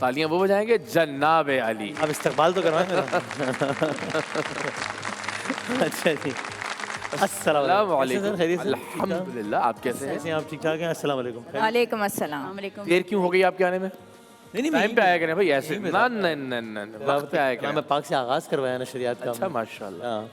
तालियां वो बजाएंगे जनाब अली। अब इस्तकबाल तो करवाएं मेरा। अच्छा जी, अस्सलाम वालेकुम। अल्हम्दुलिल्लाह, आप कैसे हैं? कैसे हैं आप? ठीक ठाक हैं? अस्सलाम वालेकुम। वालेकुम अस्सलाम। देर क्यों हो गई आपके आने में? नहीं टाइम पे आया करें भाई, ऐसे ना ना ना ना वक्त पे आया करें। मैं पाक से आगाज़ करवाया ना शरीयत का। अच्छा माशाल्लाह, हाँ।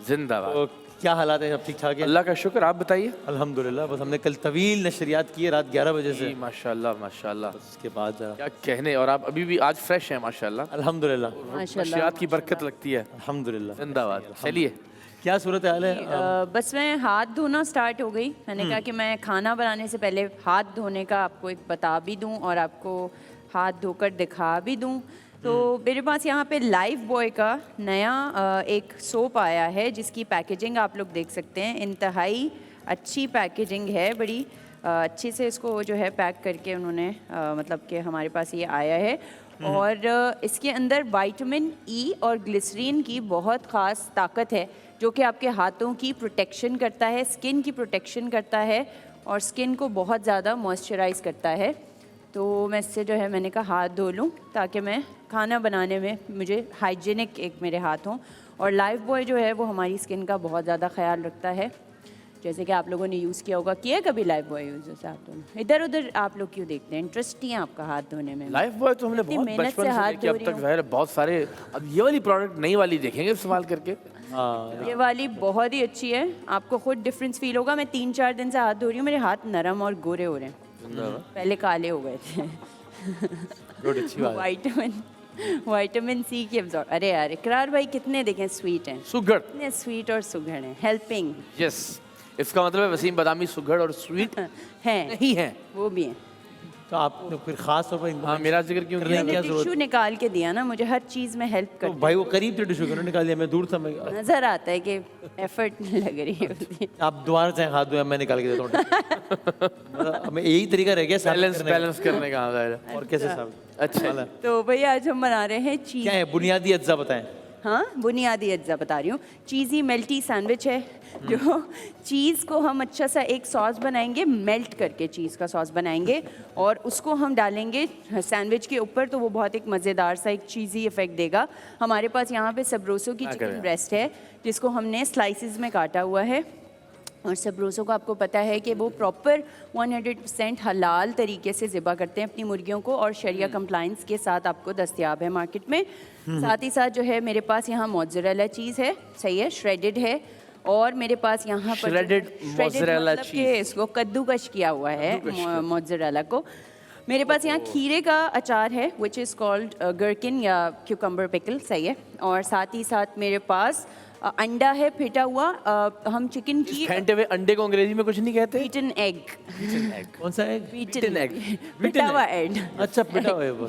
जिंदाबाद। तो क्या हालात हैं? अब ठीक ठाक है? अल्लाह का शुक्र, आप बताइए। अल्हम्दुलिल्लाह। बस हमने कल तवील नशरियात की है रात 11 बजे से। जी माशाल्लाह माशाल्लाह, उसके बाद क्या कहने। और आप अभी भी आज फ्रेश हैं माशाल्लाह। अल्हम्दुलिल्लाह नशियात की बरकत लगती है। अल्हम्दुलिल्लाह। जिंदाबाद। चलिए, क्या सूरत हाल है? बस मैं हाथ धोना स्टार्ट हो गई। मैंने कहा कि मैं खाना बनाने से पहले हाथ धोने का आपको एक बता भी दूं और आपको हाथ धोकर दिखा भी दूं। तो मेरे पास यहाँ पे लाइफ बॉय का नया एक सोप आया है जिसकी पैकेजिंग आप लोग देख सकते हैं। इंतहाई अच्छी पैकेजिंग है, बड़ी अच्छे से इसको जो है पैक करके उन्होंने मतलब कि हमारे पास ये आया है। और इसके अंदर विटामिन ई और ग्लिसरीन की बहुत ख़ास ताकत है जो कि आपके हाथों की प्रोटेक्शन करता है, स्किन की प्रोटेक्शन करता है और स्किन को बहुत ज़्यादा मॉइस्चराइज करता है। तो मैं इससे जो है मैंने कहा हाथ धो लूँ ताकि मैं खाना बनाने में मुझे हाइजीनिक एक मेरे हाथ हों। और लाइफ बॉय जो है वो हमारी स्किन का बहुत ज़्यादा ख्याल रखता है, जैसे कि आप लोगों ने यूज़ किया होगा। किया कभी लाइफ बॉय यूज़? जैसे आप दोनों इधर उधर आप लोग क्यों देखते हैं? इंटरेस्ट नहीं है आपका हाथ धोने में? लाइफ बॉय तो हमने बहुत मेहनत बचपन से से हाथ लेके धो अब रही तक हूँ। ज़ाहिर है बहुत सारे। अब ये वाली प्रोडक्ट नई वाली देखेंगे इस्तेमाल करके। ये वाली बहुत ही अच्छी है, आपको खुद डिफरेंस फील होगा। मैं 3-4 दिन से हाथ धो रही हूँ, मेरे हाथ नरम और गोरे हो रहे हैं, पहले काले हो गए थे। विटामिन सी की अब्जॉर्ब। अरे यार इकरार भाई कितने देखें स्वीट हैं, सुगढ़। कितने स्वीट और सुघड़ हैं, हेल्पिंग। यस, इसका मतलब है वसीम बादामी सुगढ़ और स्वीट हैं, नहीं है। वो भी हैं। तो आपने फिर खास तौर पर हाँ, मेरा जिक्र क्यों किया? क्या टिश्यू निकाल के दिया ना मुझे, हर चीज़ में हेल्प तो कर। भाई वो करीब थे टिश्यू को निकाल दिया, मैं दूर था। मैं नजर आता है कि एफर्ट नहीं लग रही है। आप दोबारा से हाथ धोया, मैं निकाल के देता हूँ। हमें यही तरीका रह गया बैलेंस करने का। और कैसे साहब? अच्छा, तो भैया आज हम बना रहे हैं चीज़। क्या है बुनियादी अज्जा बताएं। हाँ, बुनियादी अज्जा बता रही हूँ। चीज़ी मेल्टी सैंडविच है, जो चीज़ को हम अच्छा सा एक सॉस बनाएंगे, मेल्ट करके चीज़ का सॉस बनाएंगे और उसको हम डालेंगे सैंडविच के ऊपर, तो वो बहुत एक मज़ेदार सा एक चीज़ी इफेक्ट देगा। हमारे पास यहाँ पे सबरोसो की चिकन ब्रेस्ट है जिसको हमने स्लाइसिस में काटा हुआ है। और सबरोसो को आपको पता है कि वो प्रॉपर 100% हलाल तरीके से ज़िबा करते हैं अपनी मुर्गियों को और शरिया कंप्लाइंस के साथ आपको दस्तयाब है मार्केट में। साथ ही साथ जो है मेरे पास यहाँ मोज़रेला चीज़ है, सही है, श्रेडेड है। और मेरे पास यहाँ पर श्रेडेड मोज़रेला मतलब कि इसको कद्दूकश किया हुआ है मोज़रेला को। मेरे पास यहाँ खीरे का अचार है विच इज़ कॉल्ड गर्किन या क्यूकम्बर पिकल, सही है। और साथ ही साथ मेरे पास अंडा है फेंटा हुआ। हम चिकन की फेंटे हुए अंडे को अंग्रेजी में कुछ नहीं कहते? Beaten egg. कौन सा एग? Beaten egg. पिटा हुआ एग। अच्छा, पिटा हुआ है वो।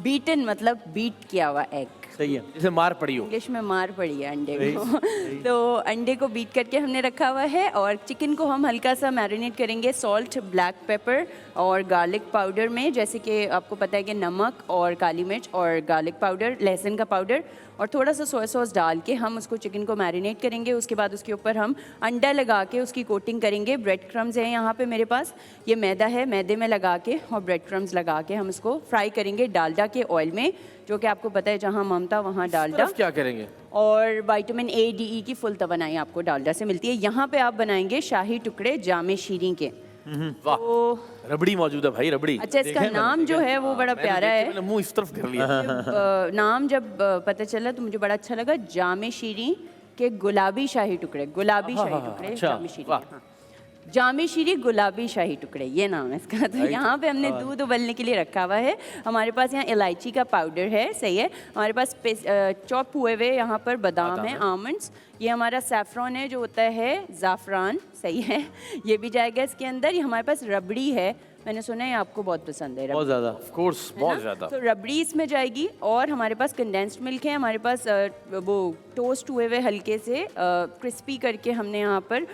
बीटन मतलब बीट किया हुआ एग। सही है, जैसे मार पड़ी हो। इंग्लिश में मार पड़ी है अंडे को। तो अंडे को बीट करके हमने रखा हुआ है और चिकन को हम हल्का सा मैरिनेट करेंगे सॉल्ट, ब्लैक पेपर और गार्लिक पाउडर में। जैसे कि आपको पता है कि नमक और काली मिर्च और गार्लिक पाउडर, लहसुन का पाउडर और थोड़ा सा सोया सॉस डाल के हम उसको चिकन को मैरिनेट करेंगे। उसके बाद उसके ऊपर हम अंडा लगा के उसकी कोटिंग करेंगे। ब्रेड क्रम्स हैं यहाँ पे मेरे पास, ये मैदा है, मैदे में लगा के और ब्रेड क्रम्स लगा के हम इसको फ्राई करेंगे डालडा के ऑयल में, जो कि आपको पता है जहाँ ममता वहाँ डालडा। क्या करेंगे? और विटामिन ए, डी, ई की फुल तवानाई आपको डालडा से मिलती है। यहाँ पे आप बनाएंगे शाही टुकड़े जामे शीरी के। वाह, रबड़ी मौजूद है भाई, रबड़ी। अच्छा, इसका नाम जो है वो बड़ा प्यारा है। मैंने मुंह इस तरफ कर लिया। नाम जब पता चला तो मुझे बड़ा अच्छा लगा, जामे शीरी के गुलाबी शाही टुकड़े। गुलाबी शाही टुकड़े, जामे शीरी। हाँ, जामे शीरी गुलाबी शाही टुकड़े, ये नाम है इसका। तो यहाँ पे हमने दूध उबलने के लिए रखा हुआ है। हमारे पास यहाँ इलायची का पाउडर है, सही है। हमारे पास चॉप हुए हुए यहाँ पर बादाम है, आमंड्स। ये हमारा सैफरॉन है जो होता है ज़ाफ़रान, सही है, ये भी जाएगा इसके अंदर। ये हमारे पास रबड़ी है, मैंने सुना है आपको बहुत पसंद है। बहुत ज़्यादा, ऑफ कोर्स, बहुत ज़्यादा। तो रबड़ी इसमें जाएगी। और हमारे पास कंडेंस्ड मिल्क है, हमारे पास वो टोस्ट हुए हुए हल्के से क्रिस्पी करके हमने यहाँ पर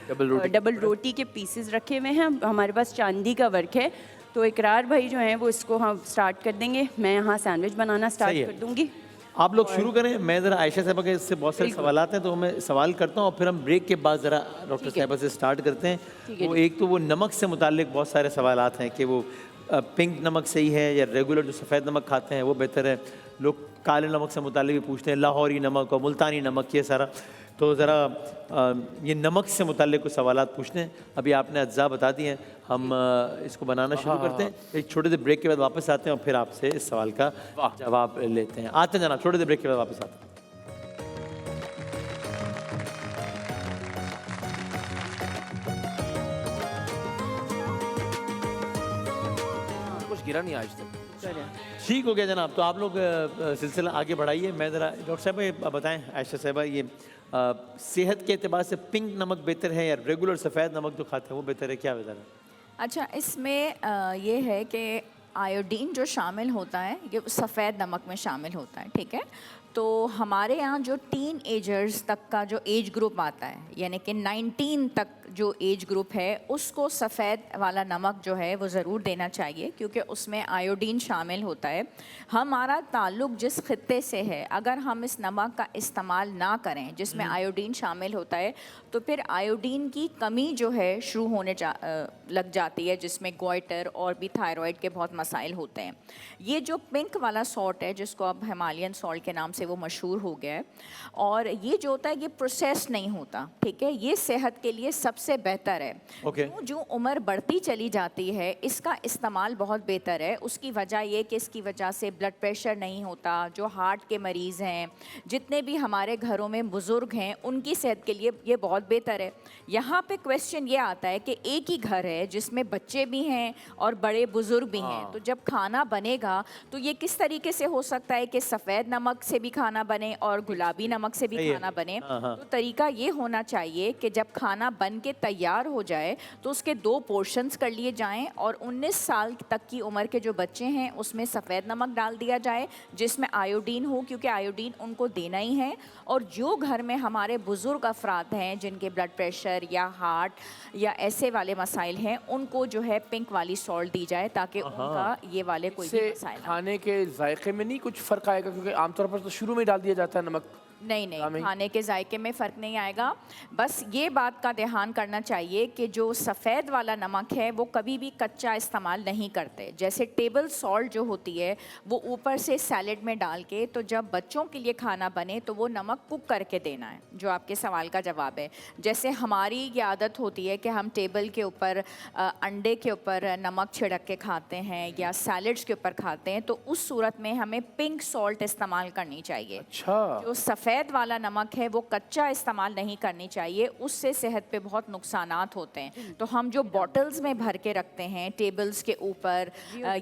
डबल रोटी के पीसेस रखे हुए हैं। हमारे पास चांदी का वर्क है। तो इकरार भाई जो है वो इसको हम स्टार्ट कर देंगे, मैं यहाँ सैंडविच बनाना स्टार्ट कर दूँगी। आप लोग शुरू करें, मैं ज़रा आयशा साहबा के इससे बहुत सारे सवाल हैं तो मैं सवाल करता हूँ और फिर हम ब्रेक के बाद ज़रा डॉक्टर साहबा से स्टार्ट करते हैं। वो एक तो वो नमक से मुतालिक बहुत सारे सवाल हैं कि वो पिंक नमक सही है या रेगुलर जो सफ़ेद नमक खाते हैं वो बेहतर है? लोग काले नमक से मुताल्लिक भी पूछते हैं, लाहौरी नमक और मुल्तानी नमक, ये सारा। तो ज़रा ये नमक से मुताल्लिक कुछ सवालात पूछते हैं। अभी आपने अज्जा बता दिए हैं, हम इसको बनाना शुरू करते हैं। एक छोटे से ब्रेक के बाद वापस आते हैं और फिर आपसे इस सवाल का जवाब लेते हैं। आते हैं जनाब, छोटे से ब्रेक के बाद वापस आते हैं। कुछ गिरा नहीं आज तक। ठीक हो गया जनाब। तो आप लोग सिलसिला आगे बढ़ाइए। मैं ज़रा डॉक्टर साहब ये बताएं, आयशा साहबा, ये सेहत के अतबार से पिंक नमक बेहतर है या रेगुलर सफ़ेद नमक जो खाते हैं वो बेहतर है? क्या बेहतर है? अच्छा, इसमें ये है कि आयोडीन जो शामिल होता है ये सफ़ेद नमक में शामिल होता है, ठीक है। तो हमारे यहाँ जो टीन एजर्स तक का जो एज ग्रुप आता है, यानी कि 19 तक जो एज ग्रुप है, उसको सफ़ेद वाला नमक जो है वो ज़रूर देना चाहिए, क्योंकि उसमें आयोडीन शामिल होता है। हमारा ताल्लुक़ जिस खित्ते से है, अगर हम इस नमक का इस्तेमाल ना करें जिसमें आयोडीन शामिल होता है, तो फिर आयोडीन की कमी जो है शुरू होने लग जाती है, जिसमें गोइटर और भी थायराइड के बहुत मसाइल होते हैं। ये जो पिंक वाला सॉल्ट है, जिसको अब हिमालयन सॉल्ट के नाम से वो मशहूर हो गया है, और ये जो होता है ये प्रोसेस नहीं होता, ठीक है। ये सेहत के लिए सबसे बेहतर है। Okay. जो उम्र बढ़ती चली जाती है, इसका इस्तेमाल बहुत बेहतर है। उसकी वजह ये कि इसकी वजह से ब्लड प्रेशर नहीं होता। जो हार्ट के मरीज़ हैं, जितने भी हमारे घरों में बुज़ुर्ग हैं, उनकी सेहत के लिए ये बहुत बेहतर है। यहाँ पे क्वेश्चन ये आता है कि एक ही घर है जिसमें बच्चे भी हैं और बड़े बुज़ुर्ग भी हैं, तो जब खाना बनेगा तो ये किस तरीके से हो सकता है कि सफ़ेद नमक से भी खाना बने और गुलाबी नमक से भी खाना बने? तो तरीका ये होना चाहिए कि जब खाना बन के तैयार हो जाए तो उसके 2 पोर्शंस कर लिए जाएं, और 19 साल तक की उम्र के जो बच्चे हैं उसमें सफ़ेद नमक डाल दिया जाए जिसमें आयोडीन हो, क्योंकि आयोडीन उनको देना ही है। और जो घर में हमारे बुज़ुर्ग अफराद हैं जिनके ब्लड प्रेशर या हार्ट या ऐसे वाले मसाइल हैं, उनको जो है पिंक वाली सॉल्ट दी जाए, ताकि उनका ये वाले कोई भी मसाइल ना हो। खाने के जायके में नहीं कुछ फ़र्क आएगा? क्योंकि आमतौर पर तो शुरू में डाल दिया जाता है नमक। नहीं, खाने के जायके में फ़र्क नहीं आएगा। बस ये बात का ध्यान करना चाहिए कि जो सफ़ेद वाला नमक है वो कभी भी कच्चा इस्तेमाल नहीं करते। जैसे टेबल सॉल्ट जो होती है वो ऊपर से सैलेड में डाल के, तो जब बच्चों के लिए खाना बने तो वो नमक कुक करके देना है, जो आपके सवाल का जवाब है। जैसे हमारी ये आदत होती है कि हम टेबल के ऊपर अंडे के ऊपर नमक छिड़क के खाते हैं या सैलेड्स के ऊपर खाते हैं, तो उस सूरत में हमें पिंक सॉल्ट इस्तेमाल करनी चाहिए। अच्छा। जो सफ़ेद वाला नमक है वो कच्चा इस्तेमाल नहीं करनी चाहिए, उससे सेहत पे बहुत नुकसानात होते हैं। तो हम जो बॉटल्स में भर के रखते हैं टेबल्स के ऊपर,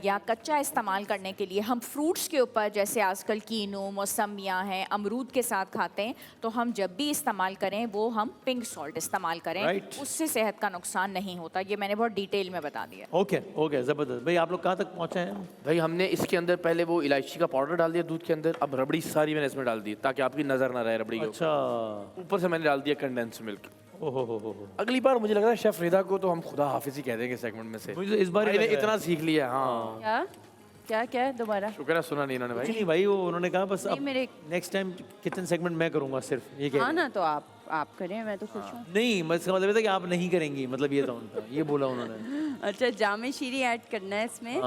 या कच्चा इस्तेमाल करने के लिए हम फ्रूट्स के ऊपर, जैसे आजकल कीनू, मौसमियाँ हैं, अमरूद के साथ खाते हैं, तो हम जब भी इस्तेमाल करें वो हम पिंक सॉल्ट इस्तेमाल करें। उससे सेहत का नुकसान नहीं होता। ये मैंने बहुत डिटेल में बता दिया। ओके, ज़बरदस्त। भाई आप लोग कहाँ तक पहुँचे हैं? भाई हमने इसके अंदर पहले वो इलायची का पाउडर डाल दिया दूध के अंदर, अब रबड़ी सारी मैंने इसमें डाल दी ताकि आपकी नज़र ना रहे रबड़ी के ऊपर। अच्छा। ऊपर से मैंने डाल दिया कंडेंस मिल्क। ओहो हो। अगली बार मुझे लग रहा है शेफ रिदा को तो हम खुदा हाफिज ही कह देंगे सेगमेंट में से। मुझे तो इस बार भाई ने इतना सीख लिया। हाँ, क्या दोबारा? शुक्र है सुना नहीं इन्होंने कुछ भाई। नहीं भाई, वो उन्होंने कहा बस अब मेरे नेक्स्ट टाइम किचन सेगमेंट मैं करूँगा सिर्फ, ये कह हाँ ना, तो आप करें, मैं तो खुश हूँ। नहीं, इसका मतलब ये था कि आप नहीं करेंगी, मतलब ये था उनका, ये बोला उन्होंने। अच्छा, जामे शीरी ऐड करना है इसमें।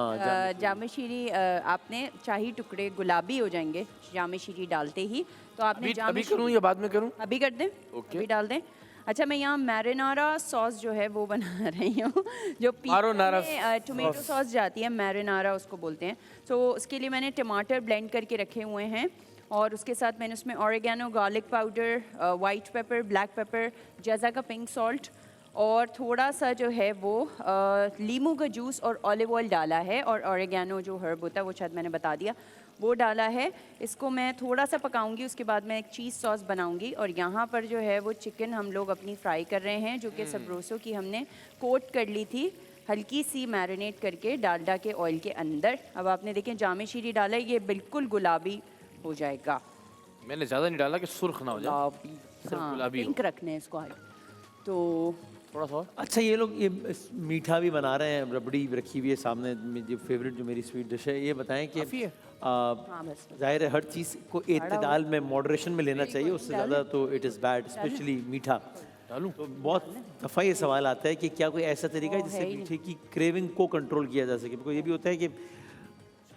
जामे शीरी आपने शाही टुकड़े गुलाबी हो जाएंगे जामे शीरी डालते ही, तो आपने अभी करूँ या बाद में करूँ? अभी कर दें। अभी डाल दें। अच्छा, मैं यहाँ मैरिनारा सॉस जो है वो बना रही हूँ, जो टोमेटो सॉस जाती है, मैरिनारा उसको बोलते हैं। तो उसके लिए मैंने टमाटर ब्लेंड करके रखे हुए हैं, और उसके साथ मैंने उसमें oregano, garlic powder, white pepper, black pepper, जज़ा का पिंक सॉल्ट और थोड़ा सा जो है वो लीमू का जूस और ऑलिव ऑयल डाला है, और ऑरिगेनो जो हर्ब होता है वो शायद मैंने बता दिया, वो डाला है। इसको मैं थोड़ा सा पकाऊंगी, उसके बाद मैं एक चीज़ सॉस बनाऊंगी। और यहाँ पर जो है वो चिकन हम लोग अपनी फ्राई कर रहे हैं, जो कि सबरोसो की हमने कोट कर ली थी हल्की सी मैरिनेट करके डालडा के ऑयल के अंदर। अब आपने देखें जामे शीरी डाला है, ये बिल्कुल गुलाबी हो जाएगा। मैंने ज़्यादा नहीं डाला कि सुर्ख ना हो जाए, सिर्फ हाँ, गुलाबी हो। पिंक रखने हैं इसको आज। तो थोड़ा सा। अच्छा, ये लोग ये मीठा भी बना रहे हैं, रबड़ी रखी हुई है सामने, जो फेवरेट जो मेरी स्वीट डिश है, ये बताएं कि जाहिर है हर चीज़ को एतदाल में, मॉडरेशन में लेना चाहिए, उससे ज़्यादा तो इट इज़ बैड, स्पेशली मीठा। डालूं? तो बहुत दफ़ा ये सवाल आता है कि क्या कोई ऐसा तरीका है है जिससे ही मीठे की क्रेविंग को कंट्रोल किया जा सके? बिकॉज ये भी होता है कि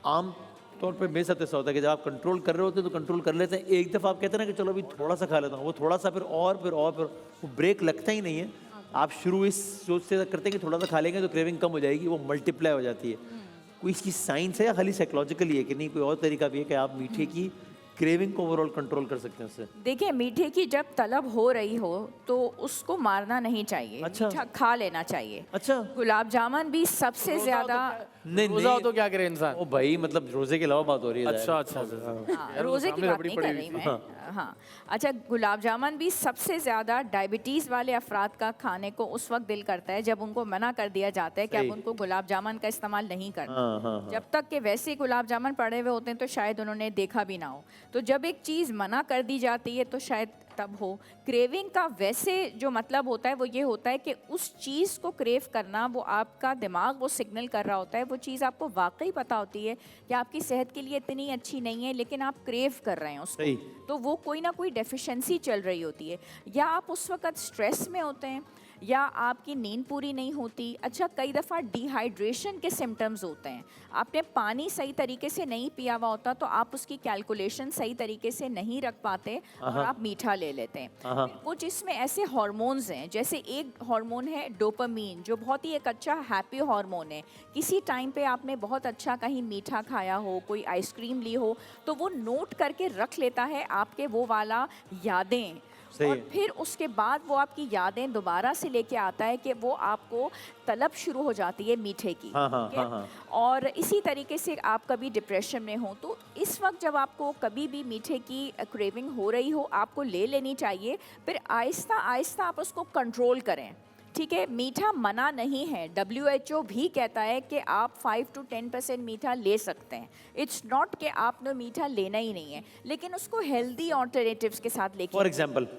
आम तौर पे मेरे साथ ऐसा होता है कि जब आप कंट्रोल कर रहे होते हैं तो कंट्रोल कर लेते हैं, एक दफ़ा आप कहते हैं ना कि चलो अभी थोड़ा सा खा लेता हूँ, वो थोड़ा सा फिर वो ब्रेक लगता ही नहीं है। आप शुरू इस सोच से करते हैं कि थोड़ा सा खा लेंगे तो क्रेविंग कम हो जाएगी, वो मल्टीप्लाई हो जाती है। कोई इसकी साइंस है या खाली साइकोलॉजिकली है कि नहीं कोई और तरीका भी है कि आप मीठे की क्रेविंग को ओवरऑल कंट्रोल कर सकते हैं उससे? देखिए, मीठे की जब तलब हो रही हो तो उसको मारना नहीं चाहिए। अच्छा। मीठा खा लेना चाहिए। अच्छा। गुलाब जामुन भी सबसे ज्यादा नहीं रोजा हो नहीं, तो क्या करे इंसान? ओ भाई मतलब रोजे के अलावा बात हो रही है। अच्छा अच्छा अच्छा। हाँ, यार, वो रोजे की सामने बात रबड़ी नहीं पड़ी कर हुई रही थी। मैं। हाँ, अच्छा, गुलाब जामुन भी सबसे ज्यादा डायबिटीज वाले अफराद का खाने को उस वक्त दिल करता है जब उनको मना कर दिया जाता है कि सही। अब उनको गुलाब जामुन का इस्तेमाल नहीं करना। हाँ हाँ हाँ। जब तक के वैसे ही गुलाब जामुन पड़े हुए होते हैं तो शायद उन्होंने देखा भी ना हो। तो जब एक चीज़ मना कर दी जाती है तो शायद तब हो। क्रेविंग का वैसे जो मतलब होता है वो ये होता है कि उस चीज़ को क्रेव करना, वो आपका दिमाग वो सिग्नल कर रहा होता है, वो चीज़ आपको वाकई पता होती है कि आपकी सेहत के लिए इतनी अच्छी नहीं है, लेकिन आप क्रेव कर रहे हैं उसको। सही। तो वो कोई ना कोई डेफिशिएंसी चल रही होती है, या आप उस वक्त स्ट्रेस में होते हैं, या आपकी नींद पूरी नहीं होती। अच्छा, कई दफ़ा डिहाइड्रेशन के सिम्टम्स होते हैं, आपने पानी सही तरीके से नहीं पिया हुआ होता तो आप उसकी कैलकुलेशन सही तरीके से नहीं रख पाते और आप मीठा ले लेते हैं। फिर कुछ इसमें ऐसे हार्मोन्स हैं, जैसे एक हार्मोन है डोपामीन, जो बहुत ही एक अच्छा हैप्पी हार्मोन है। किसी टाइम पे आपने बहुत अच्छा कहीं मीठा खाया हो, कोई आइसक्रीम ली हो, तो वो नोट करके रख लेता है आपके वो वाला यादें, और फिर उसके बाद वो आपकी यादें दोबारा से लेके आता है कि वो आपको तलब शुरू हो जाती है मीठे की। हाँ, ठीक है? हाँ। और इसी तरीके से आप कभी डिप्रेशन में हो तो इस वक्त जब आपको कभी भी मीठे की क्रेविंग हो रही हो, आपको ले लेनी चाहिए, फिर आहिस्ता आहिस्ता आप उसको कंट्रोल करें। ठीक है, मीठा मना नहीं है। WHO भी कहता है कि आप 5 to 10% मीठा ले सकते हैं। इट्स नॉट कि आपने मीठा लेना ही नहीं है, लेकिन उसको हेल्दी ऑल्टरनेटिव्स के साथ लेके।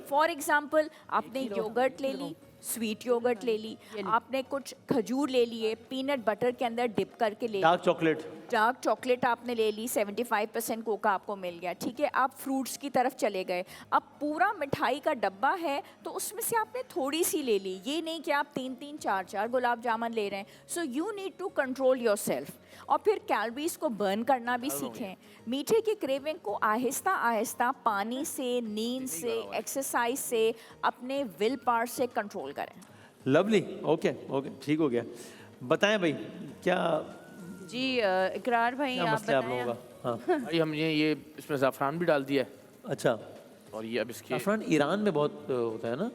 फॉर एग्जाम्पल आपने योगर्ट ले ली, स्वीट योगर्ट ले ली, आपने कुछ खजूर ले लिए, पीनट बटर के अंदर डिप करके ले डार्क चॉकलेट आपने ले ली, 75% कोका आपको मिल गया। ठीक है, आप फ्रूट्स की तरफ चले गए, अब पूरा मिठाई का डब्बा है तो उसमें से आपने थोड़ी सी ले ली। ये नहीं कि आप 3-3, 4-4 गुलाब जामुन ले रहे हैं। So you need to control yourself, और फिर कैलोरीज को बर्न करना भी सीखें। मीठे की क्रेविंग को आहिस्ता आहिस्ता पानी से, नींद से, एक्सरसाइज से, अपने विल पावर से कंट्रोल करें। लवली। ओके ओके, ठीक हो गया। बताएं भाई, क्या जी इकरार भाई, क्या आप मसला आप बताएं। लोगों का? हाँ। भाई हमने ये इसमें ज़ाफ़रान भी डाल दिया है, अच्छा, और ये अब इसके ज़ाफ़रान ईरान में बहुत होता है ना?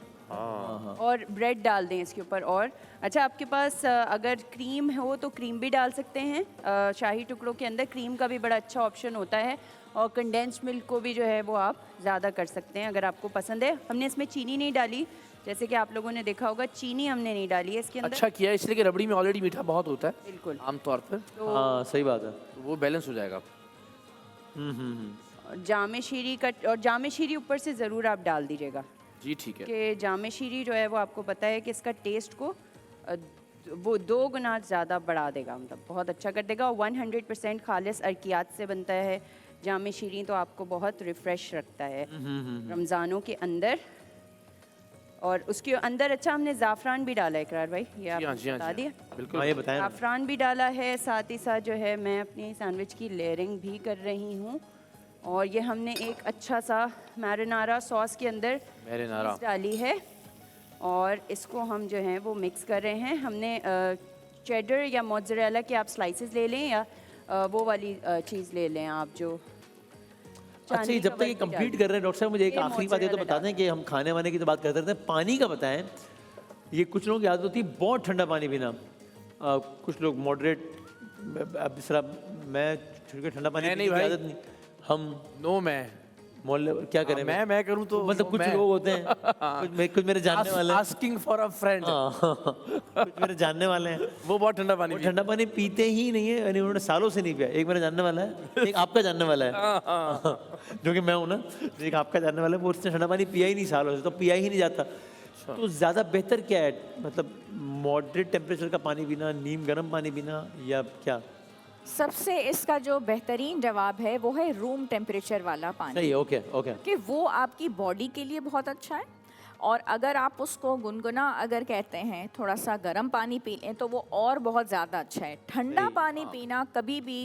और ब्रेड डाल दें इसके ऊपर। और अच्छा, आपके पास अगर क्रीम हो तो क्रीम भी डाल सकते हैं। शाही टुकड़ों के अंदर क्रीम का भी बड़ा अच्छा ऑप्शन होता है, और कंडेंस्ड मिल्क को भी जो है वो आप ज़्यादा कर सकते हैं अगर आपको पसंद है। हमने इसमें चीनी नहीं डाली, जैसे कि आप लोगों ने देखा होगा, चीनी हमने नहीं डाली है इसके अंदर। अच्छा किया, इसलिए कि रबड़ी में ऑलरेडी मीठा बहुत होता है बिल्कुल। आमतौर पर, हाँ सही बात है। तो वो बैलेंस हो जाएगा। जामे शीरी का, और जामे शीरी ऊपर से ज़रूर आप डाल दीजिएगा जी ठीक है। कि जामे शीरी जो है वो आपको पता है कि इसका टेस्ट को वो 2 गुना ज़्यादा बढ़ा देगा, मतलब बहुत अच्छा कर देगा। और 100% खालिस अरकियात से बनता है जामे शीरी, तो आपको बहुत रिफ़्रेश रखता है रमज़ानों के अंदर। और उसके अंदर अच्छा हमने ज़ाफ़रान भी डाला है इकरार भाई, ये आप बता दिए। बिल्कुल, हाँ ये बताएं। ज़ाफ़रान भी डाला है, साथ ही साथ जो है मैं अपनी सैंडविच की लेयरिंग भी कर रही हूँ। और ये हमने एक अच्छा सा मैरिनारा सॉस के अंदर मैरिनारा डाली है, और इसको हम जो है वो मिक्स कर रहे हैं। हमने चेडर या मोज़रेला के आप स्लाइसेस ले लें, या वो वाली चीज़ ले लें आप जो। अच्छा, ये जब तक ये कंप्लीट कर रहे हैं डॉक्टर साहब, मुझे एक आखिरी बात ये तो बता दें कि हम खाने वाने की तो बात करते रहते हैं, पानी का बताएं। ये कुछ लोगों की आदत होती है बहुत ठंडा पानी पीना, कुछ लोग मॉडरेट, अब इस तरह मैं ठंडा पानी पीने की आदत नहीं। हम नो मैं मोहल्ले क्या करें? मैं करूं तो मतलब कुछ लोग होते हैं, कुछ मेरे जानने वाले हैं, आस्किंग फॉर अ फ्रेंड, कुछ मेरे जानने वाले हैं, वो बहुत ठंडा पानी ठंडा पानी पीते ही नहीं है, यानी उन्होंने सालों से नहीं पिया। एक मेरा जानने वाला है, एक आपका जानने वाला है जो कि मैं हूँ ना, एक आपका जानने वाला है, वो उसने ठंडा पानी पिया ही नहीं सालों से, तो पिया ही नहीं जाता। तो ज़्यादा बेहतर क्या है, मतलब मॉडरेट टेम्परेचर का पानी पीना, नीम गर्म पानी पीना, या क्या? सबसे इसका जो बेहतरीन जवाब है वो है रूम टेम्परेचर वाला पानी। सही है, ओके ओके। कि वो आपकी बॉडी के लिए बहुत अच्छा है, और अगर आप उसको गुनगुना अगर कहते हैं थोड़ा सा गर्म पानी पी लें तो वो और बहुत ज़्यादा अच्छा है। ठंडा पानी पीना कभी भी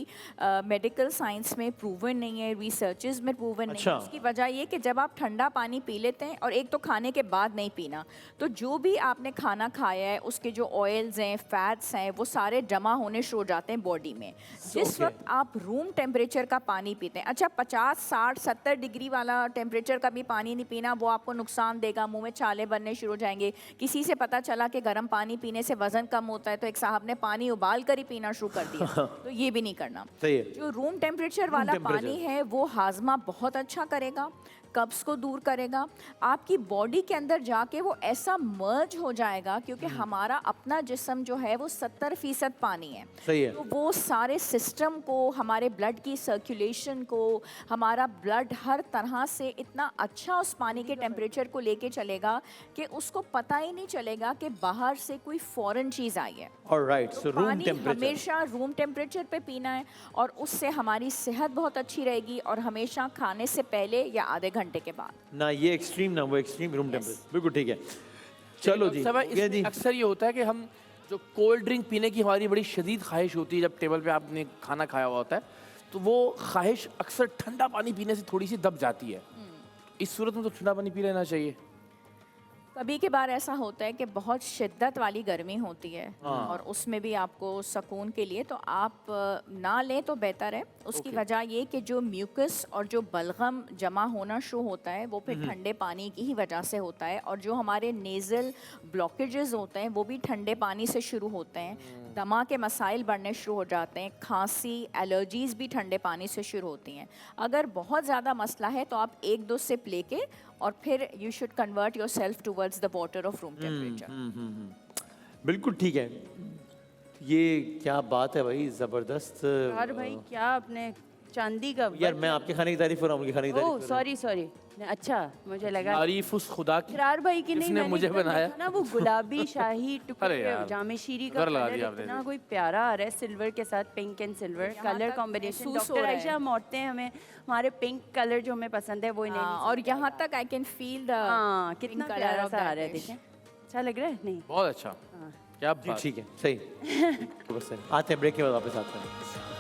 मेडिकल साइंस में प्रूवन नहीं है, रिसर्चेज में प्रूवन नहीं है। उसकी वजह ये कि जब आप ठंडा पानी पी लेते हैं, और एक तो खाने के बाद नहीं पीना, तो जो भी आपने खाना खाया है उसके जो ऑयल्स हैं, फैट्स हैं, वो सारे जमा होने शुरू हो जाते हैं बॉडी में। जिस वक्त आप रूम टेम्परेचर का पानी पीते हैं, अच्छा 50, 60, 70 डिग्री वाला टेम्परेचर का भी पानी नहीं पीना, वो आपको नुकसान देगा, मुंह में छाले बनने शुरू हो जाएंगे। किसी से पता चला कि गर्म पानी पीने से वजन कम होता है, तो एक साहब ने पानी उबाल कर ही पीना शुरू कर दिया। तो ये भी नहीं करना। जो रूम टेम्परेचर वाला पानी है वो हाजमा बहुत अच्छा करेगा, कब्ज को दूर करेगा, आपकी बॉडी के अंदर जाके वो ऐसा मर्ज हो जाएगा, क्योंकि हमारा अपना जिस्म जो है वो 70% पानी है। सही है। तो वो सारे सिस्टम को, हमारे ब्लड की सर्कुलेशन को, हमारा ब्लड हर तरह से इतना अच्छा उस पानी के टेम्परेचर को लेके चलेगा कि उसको पता ही नहीं चलेगा कि बाहर से कोई फॉरेन चीज़ आई है। ऑलराइट, सो रूम पानी टेम्परेचर हमेशा रूम टेम्परेचर पे पीना है, और उससे हमारी सेहत बहुत अच्छी रहेगी, और हमेशा खाने से पहले या आधे घंटे के बाद। ना, ये एक्सट्रीम ना वो एक्सट्रीम, रूम टेम्परेचर बिल्कुल ठीक है। चलो जी, सब ये जी अक्सर ये होता है कि हम जो कोल्ड ड्रिंक पीने की हमारी बड़ी शदीद ख्वाहिश होती है, जब टेबल पे आपने खाना खाया हुआ होता है, तो वो ख्वाहिश अक्सर ठंडा पानी पीने से थोड़ी सी दब जाती है। इस सूरत में तो ठंडा पानी पी लेना चाहिए। कभी के बार ऐसा होता है कि बहुत शिद्दत वाली गर्मी होती है, और उसमें भी आपको सुकून के लिए तो आप ना लें तो बेहतर है। उसकी वजह ये कि जो म्यूकस और जो बलगम जमा होना शुरू होता है वो फिर ठंडे पानी की ही वजह से होता है, और जो हमारे नेज़ल ब्लॉकेजेस होते हैं वो भी ठंडे पानी से शुरू होते हैं। दमा के मसाइल बढ़ने शुरू हो जाते हैं, खांसी, एलर्जीज़ भी ठंडे पानी से शुरू होती हैं। अगर बहुत ज़्यादा मसला है तो आप 1-2 सिप लेके और फिर you should convert your self towards the water of room temperature. बिल्कुल ठीक है। ये क्या बात है भाई, जबरदस्त यार भाई क्या आपने चांदी का यार, मैं आपके खाने की तारीफ कर रहा हूँ, उनके खाने की तारीफ ओह कर रहा हूँ। सॉरी, अच्छा मुझे लगा तारीफ उस खुदा की इकरार भाई की नहीं, जिसने मैंने मुझे एकदम बनाया। देखा ना वो गुलाबी शाही अरे टुकड़े यार, जामे शीरी का घर लगा कलर दिया आपने इतना कोई प्यारा आ रहा है, सिल्वर के साथ पिंक एंड सिल्वर कलर तक कॉम्बिनेशन। महसूस हो डॉक्टर रहा है। आयशा, हम औरतें हमें हमारे पिंक कलर जो हमें पसंद है वो इन्हें नहीं और यहाँ तक आई कैन फील द हाँ कितना प्यारा सा आ रहा है, देखें अच्छा लग रहा है नहीं? बहुत अच्छा, क्या जी बात। ठीक है, सही। बस सही। आते हैं ब्रेक के बाद वापस आते हैं।